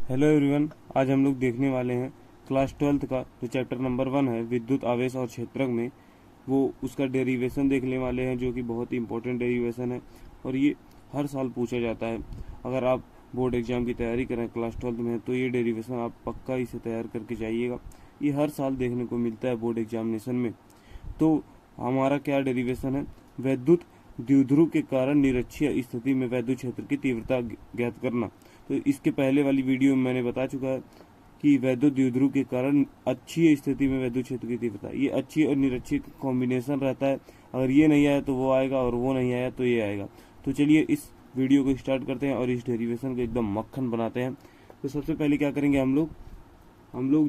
Hello everyone, आज हम लोग देखने वाले हैं क्लास 12th का जो चैप्टर नंबर 1 है विद्युत आवेश और क्षेत्रक में, वो उसका डेरिवेशन देखने वाले हैं जो कि बहुत ही इंपॉर्टेंट डेरिवेशन है और ये हर साल पूछा जाता है। अगर आप बोर्ड एग्जाम की तैयारी करें क्लास 12th में तो ये डेरिवेशन आप पक्का इसे तैयार करके जाइएगा। ये हर साल देखने को मिलता है बोर्ड एग्जामिनेशन में। तो हमारा क्या डेरिवेशन है? वैद्युत द्विध्रुव के कारण निरक्षीय स्थिति में वैद्युत क्षेत्र की तीव्रता ज्ञात करना। तो इसके पहले वाली वीडियो में मैंने बता चुका है कि वैद्युत द्विध्रुव के कारण अक्षीय स्थिति में वैद्युत क्षेत्र की तीव्रता, ये अक्षीय और निरक्षीय का कॉम्बिनेशन रहता है। अगर ये नहीं आया तो वो आएगा और वो नहीं आया तो ये आएगा। तो चलिए इस वीडियो को स्टार्ट करते हैं और इस डेरिवेशन को एकदम मक्खन बनाते हैं। तो सबसे पहले क्या करेंगे हम लोग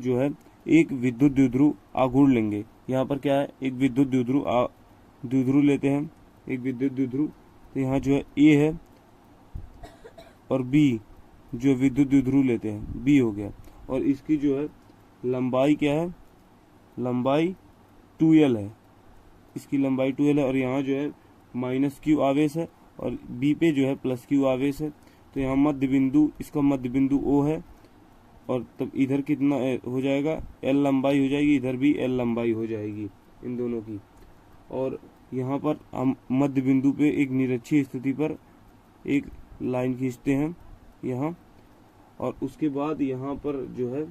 जो है एक विद्युत द्विध्रुव आघूर्ण लेंगे। यहाँ पर क्या है, एक विद्युत द्विध्रुव लेते हैं, एक विद्युत द्विध्रुव। तो यहाँ जो है ए है और बी, जो विद्युत द्विध्रुव लेते हैं बी हो गया। और इसकी जो है लंबाई क्या है, लंबाई 2L है, इसकी लंबाई 2L है। और यहाँ जो है -Q आवेश है और बी पे जो है +Q आवेश है। तो यहाँ मध्य बिंदु, इसका मध्य बिंदु O है और तब इधर कितना हो जाएगा, L लंबाई हो जाएगी, इधर भी L लंबाई हो जाएगी इन दोनों की। और यहाँ पर हम मध्य बिंदु पे एक निरक्षीय स्थिति पर एक लाइन खींचते हैं यहाँ, और उसके बाद यहाँ पर जो है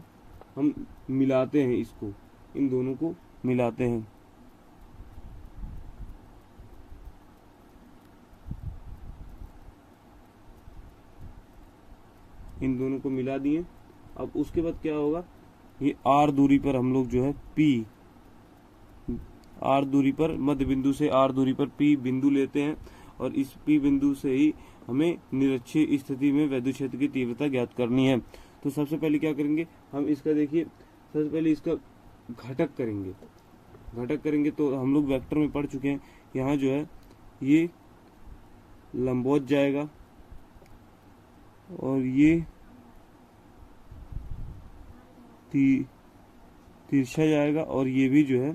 हम मिलाते हैं, इसको इन दोनों को मिलाते हैं। इन दोनों को मिला दिए। अब उसके बाद क्या होगा, ये R दूरी पर हम लोग जो है R दूरी पर, मध्य बिंदु से R दूरी पर P बिंदु लेते हैं और इस P बिंदु से ही हमें निरक्षीय स्थिति में वैद्युत क्षेत्र की तीव्रता ज्ञात करनी है। तो सबसे पहले क्या करेंगे हम, इसका देखिए सबसे पहले इसका घटक करेंगे। तो हम लोग वेक्टर में पढ़ चुके हैं, यहाँ जो है ये लंबवत जाएगा और ये तिरछा जाएगा, और ये भी जो है,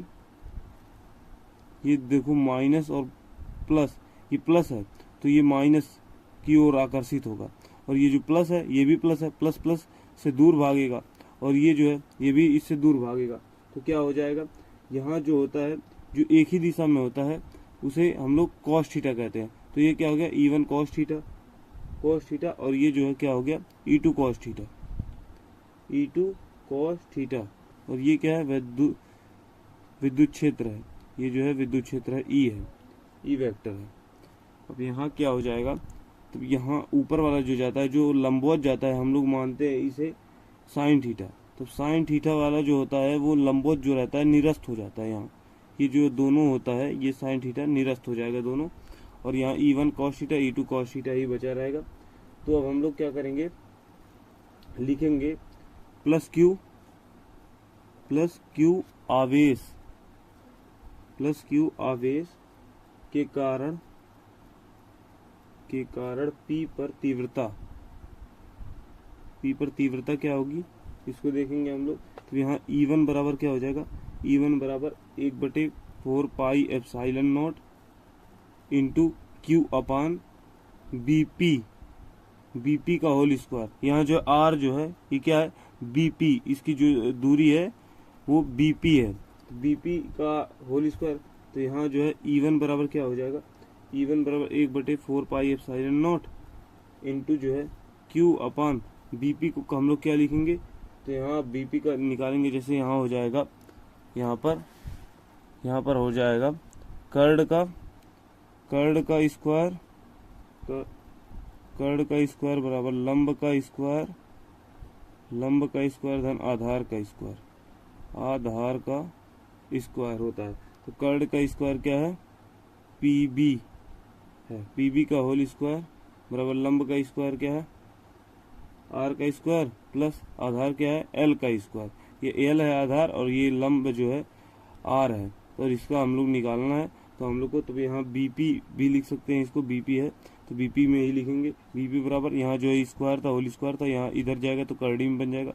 ये देखो माइनस और प्लस, ये प्लस है तो ये माइनस की ओर आकर्षित होगा, और ये जो प्लस है ये भी प्लस है, प्लस प्लस से दूर भागेगा, और ये जो है ये भी इससे दूर भागेगा। तो क्या हो जाएगा, यहाँ जो होता है, जो एक ही दिशा में होता है उसे हम लोग cos थीटा कहते हैं। तो ये क्या हो गया, E1 cos थीटा, और ये जो है क्या हो गया, E2 cos थीटा। और ये क्या है, विद्युत क्षेत्र है, ये जो है विद्युत क्षेत्र है, E है, E वेक्टर है। अब यहाँ क्या हो जाएगा, तो यहाँ ऊपर वाला जो जाता है, जो लंबवत जाता है, हम लोग मानते हैं इसे साइन थीटा। तो साइन थीटा वाला जो होता है वो लंबवत जो रहता है निरस्त हो जाता है। यहाँ ये जो दोनों होता है, ये साइन थीटा निरस्त हो जाएगा दोनों, और यहाँ E1 cos theta, E2 cos theta ही बचा रहेगा। तो अब हम लोग क्या करेंगे, लिखेंगे +Q आवेश के कारण P पर तीव्रता क्या होगी, इसको देखेंगे हम लोग। तो यहाँ E1 बराबर क्या हो जाएगा, E1 बराबर 1/4 pi epsilon not into Q upon BP का होल स्क्वायर। यहाँ जो R जो है ये क्या है, BP, इसकी जो दूरी है वो BP है, BP का होल स्क्वायर। तो यहाँ जो है E1 बराबर क्या हो जाएगा, E1 बराबर 1/4 पाई एप्सिलॉन नॉट इंटू जो है Q अपान BP को हम लोग क्या लिखेंगे, तो यहाँ BP का निकालेंगे। जैसे यहाँ हो जाएगा, यहाँ पर हो जाएगा कर्ड का स्क्वायर बराबर लंब का स्क्वायर धन आधार का स्क्वायर होता है। तो कर्ड का स्क्वायर क्या है, PB है, PB का होल स्क्वायर बराबर लंब का स्क्वायर क्या है, R का स्क्वायर प्लस आधार क्या है, L का स्क्वायर। ये L है आधार और ये लंब जो है R है, तो इसका हम लोग निकालना है। तो हम लोग को, तो यहाँ BP भी लिख सकते हैं, इसको BP है तो BP में ही लिखेंगे। BP बराबर यहाँ जो है स्क्वायर था, होल स्क्वायर था, यहाँ इधर जाएगा तो करड़ी में बन जाएगा,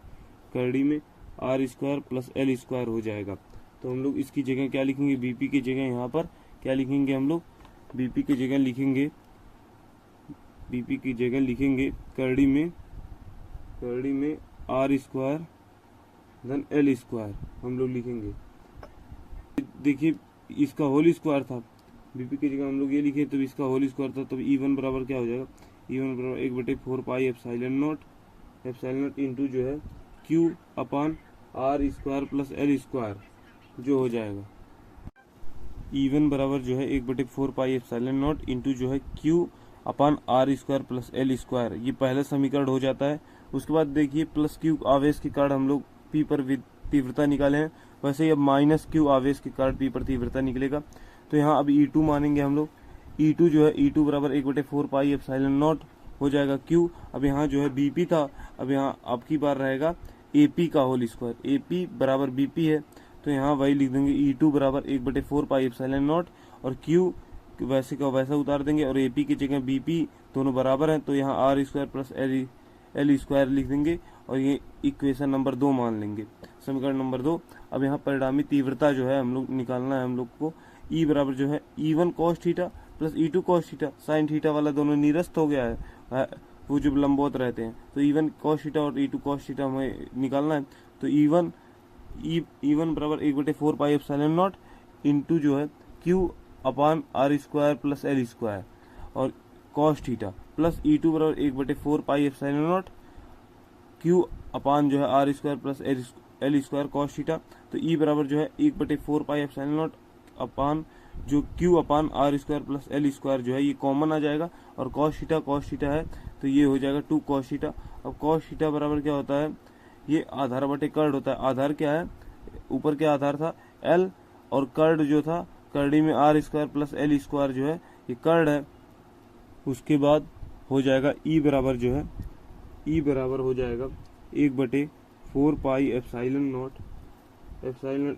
करड़ी में R square plus L square हो जाएगा। तो हम लोग इसकी जगह क्या लिखेंगे, BP की जगह यहाँ पर क्या लिखेंगे हम लोग, BP की जगह लिखेंगे करड़ी में करड़ी में आर स्क्वायर धन एल स्क्वायर हम लोग लिखेंगे। देखिए इसका होल स्क्वायर था, बीपी की जगह हम लोग ये लिखे तो इसका होल स्क्वायर था, तो E1 बराबर क्या हो जाएगा, E1 बराबर 1/4 पाई एप्सिलॉन नॉट इंटू जो है Q upon are square plus L square जो हो जाएगा। E1 बराबर जो है 1/4 पाई एप्सिलॉन नॉट इंटू जो है Q upon are square plus L square, ये पहला समीकरण हो जाता है। उसके बाद देखिए प्लस Q आवेश के कारण हम लोग P पर तीव्रता निकाले हैं, वैसे ही अब माइनस Q आवेश के कारण P पर तीव्रता निकलेगा। तो यहाँ अब E2 मानेंगे हम लोग, E2 जो है E2 बराबर 1/4 पाई एप्सिलॉन नॉट हो जाएगा Q। अब यहाँ जो है BP था, अब यहाँ अब की बार रहेगा AP का होल स्क्वायर, AP बराबर BP है, तो यहाँ वही लिख देंगे E2 बराबर 1/4 पाई एप्सिलॉन नॉट और Q वैसे का वैसा उतार देंगे और AP की जगह BP दोनों बराबर हैं, तो यहाँ are square plus L square लिख देंगे और ये इक्वेशन नंबर 2 मान लेंगे, समीकरण नंबर 2। अब यहाँ परिणामी तीव्रता जो है हम लोग निकालना है हम लोग को, E बराबर जो है E1 cos theta plus E2 cos theta, sine theta वाला दोनों निरस्त हो गया है, वो जो लंबवत रहते हैं, तो E1 cos थीटा और E2 cos थीटा हमें निकालना है। तो E1 बराबर 1/4 पाई एप्सिलॉन नॉट इंटू जो है Q upon are square plus L square और cos थीटा प्लस E2 बराबर 1/4 pi epsilon naught Q upon जो है r square plus L square cos theta. तो E बराबर जो है 1/4 पाई एप्सिलॉन नॉट अपान जो Q upon are square plus L square जो है ये कॉमन आ जाएगा और cos थीटा है, तो ये हो जाएगा 2 cos थीटा। अब cos थीटा बराबर क्या होता है, ये आधार बटे कर्ड होता है। आधार क्या है, ऊपर क्या आधार था L और कर्ड जो था कर्डी में r square plus L square जो है ये कर्ड है। उसके बाद हो जाएगा E बराबर जो है E बराबर हो जाएगा 1/4 पाई एप्सिलॉन नॉट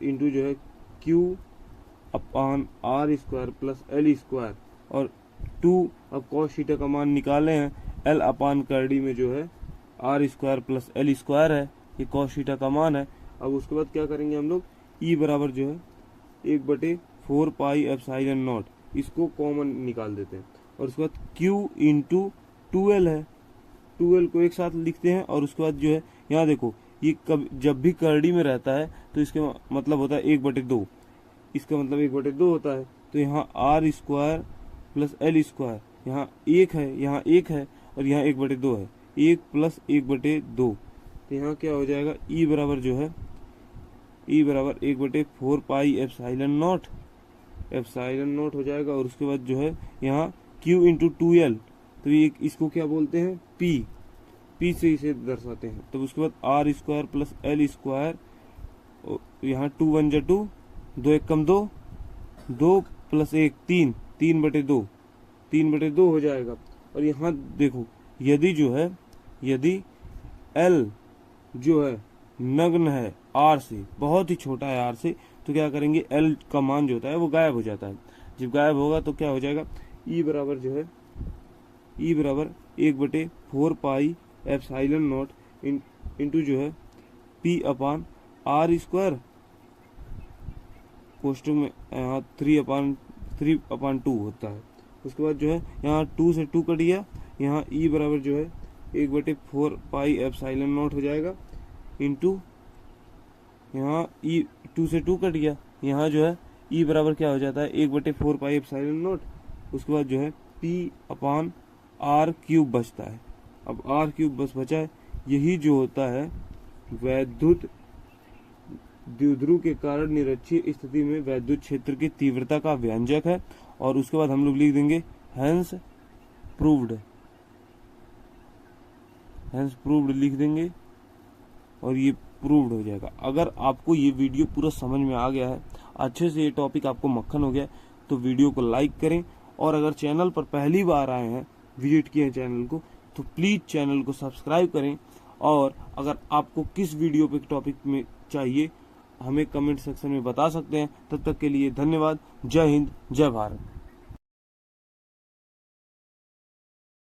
इंटू जो है Q upon are square plus L square और 2, अब cos थीटा का मान निकाले हैं, L अपान कर्डी में जो है r square plus L square है, ये cos थीटा का मान है। अब उसके बाद क्या करेंगे हम लोग, E बराबर जो है 1/4 पाई एप्सिलॉन नॉट, इसको कॉमन निकाल देते हैं और उसके बाद Q इंटू 2L है, 2L को एक साथ लिखते हैं और उसके बाद जो है यहाँ देखो ये जब भी कर्डी में रहता है तो इसके मतलब होता है 1/2, इसका मतलब 1/2 होता है। तो यहाँ are square plus L square, यहाँ 1 है, यहाँ 1 है और यहाँ 1/2 है, 1 प्लस 1/2, तो यहाँ क्या हो जाएगा E बराबर जो है E बराबर 1/4 पाई एप्सिलॉन नॉट हो जाएगा और उसके बाद जो है यहाँ Q इंटू 2L, तो ये इसको क्या बोलते हैं P से इसे दर्शाते हैं। तो उसके बाद r square plus L square, यहाँ 2 1 जा 2, 2 1 कम 2, 2 प्लस 1 3, 3/2 हो जाएगा। और यहाँ देखो यदि L जो है नग्न है R से, बहुत ही छोटा है R से, तो क्या करेंगे L का मान जो होता है वो गायब हो जाता है। जब गायब होगा तो क्या हो जाएगा, E बराबर जो है E बराबर 1/4 पाई एप्सिलॉन नॉट इंटू जो है P अपान आर स्क्वायर, कोष्टक में यहाँ 3/2 होता है। उसके बाद जो है यहाँ 2 से 2 कट गया, यहाँ E बराबर जो है 1/4 पाई एप्सिलॉन नॉट हो जाएगा इंटू यहाँ E 2 से 2 कट गया, यहाँ जो है E बराबर क्या हो जाता है 1/4 पाई एप्सिलॉन नॉट। उसके बाद जो है P अपान आर क्यूब बचता है। अब आर क्यूब बस बचा है, यही जो होता है वैद्युत द्विध्रुव के कारण निरक्षीय स्थिति में वैद्युत क्षेत्र की तीव्रता का व्यंजक है। और उसके बाद हम लोग लिख देंगे हेंस प्रूव्ड लिख देंगे और ये प्रूव्ड हो जाएगा। अगर आपको ये वीडियो पूरा समझ में आ गया है, अच्छे से ये टॉपिक आपको मक्खन हो गया, तो वीडियो को लाइक करें और अगर चैनल पर पहली बार आए हैं, विजिट किए हैं चैनल को, तो प्लीज़ चैनल को सब्सक्राइब करें। और अगर आपको किस वीडियो पे टॉपिक में चाहिए हमें कमेंट सेक्शन में बता सकते हैं। तब तक के लिए धन्यवाद। जय हिंद, जय भारत।